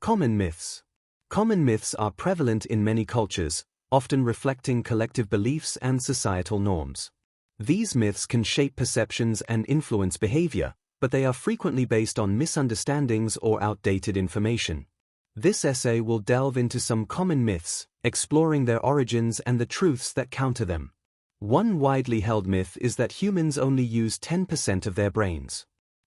Common myths. Common myths are prevalent in many cultures, often reflecting collective beliefs and societal norms. These myths can shape perceptions and influence behavior, but they are frequently based on misunderstandings or outdated information. This essay will delve into some common myths, exploring their origins and the truths that counter them. One widely held myth is that humans only use 10% of their brains.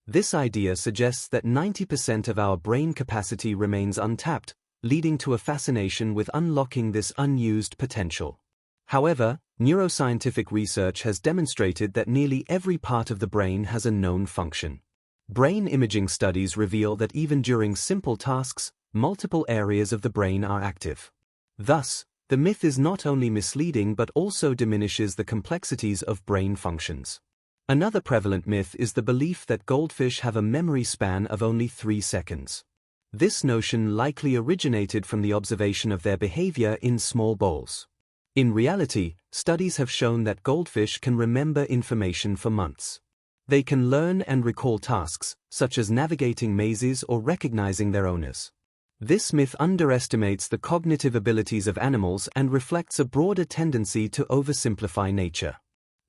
This idea suggests that 90% of our brain capacity remains untapped, leading to a fascination with unlocking this unused potential. However, neuroscientific research has demonstrated that nearly every part of the brain has a known function. Brain imaging studies reveal that even during simple tasks, multiple areas of the brain are active. Thus, the myth is not only misleading but also diminishes the complexities of brain functions. Another prevalent myth is the belief that goldfish have a memory span of only 3 seconds. This notion likely originated from the observation of their behavior in small bowls. In reality, studies have shown that goldfish can remember information for months. They can learn and recall tasks, such as navigating mazes or recognizing their owners. This myth underestimates the cognitive abilities of animals and reflects a broader tendency to oversimplify nature.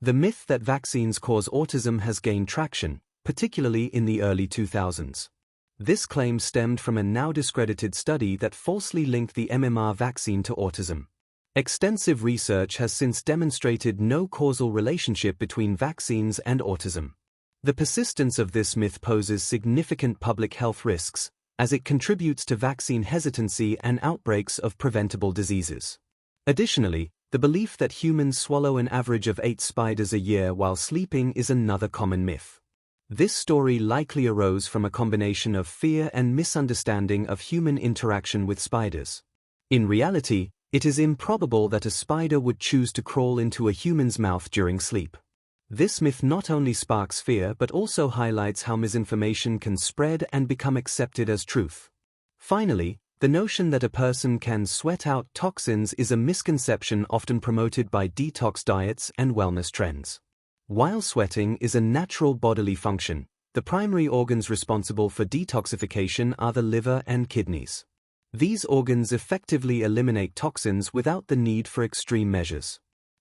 The myth that vaccines cause autism has gained traction, particularly in the early 2000s. This claim stemmed from a now discredited study that falsely linked the MMR vaccine to autism. Extensive research has since demonstrated no causal relationship between vaccines and autism. The persistence of this myth poses significant public health risks, as it contributes to vaccine hesitancy and outbreaks of preventable diseases. Additionally, the belief that humans swallow an average of 8 spiders a year while sleeping is another common myth. This story likely arose from a combination of fear and misunderstanding of human interaction with spiders. In reality, it is improbable that a spider would choose to crawl into a human's mouth during sleep. This myth not only sparks fear but also highlights how misinformation can spread and become accepted as truth. Finally, the notion that a person can sweat out toxins is a misconception often promoted by detox diets and wellness trends. While sweating is a natural bodily function, the primary organs responsible for detoxification are the liver and kidneys. These organs effectively eliminate toxins without the need for extreme measures.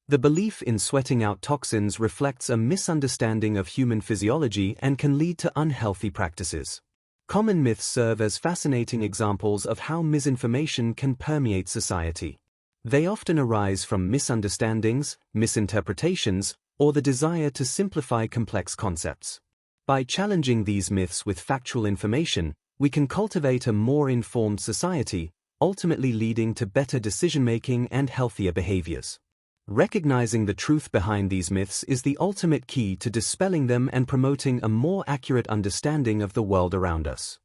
The belief in sweating out toxins reflects a misunderstanding of human physiology and can lead to unhealthy practices. Common myths serve as fascinating examples of how misinformation can permeate society. They often arise from misunderstandings, misinterpretations, or the desire to simplify complex concepts. By challenging these myths with factual information, we can cultivate a more informed society, ultimately leading to better decision-making and healthier behaviors. Recognizing the truth behind these myths is the ultimate key to dispelling them and promoting a more accurate understanding of the world around us.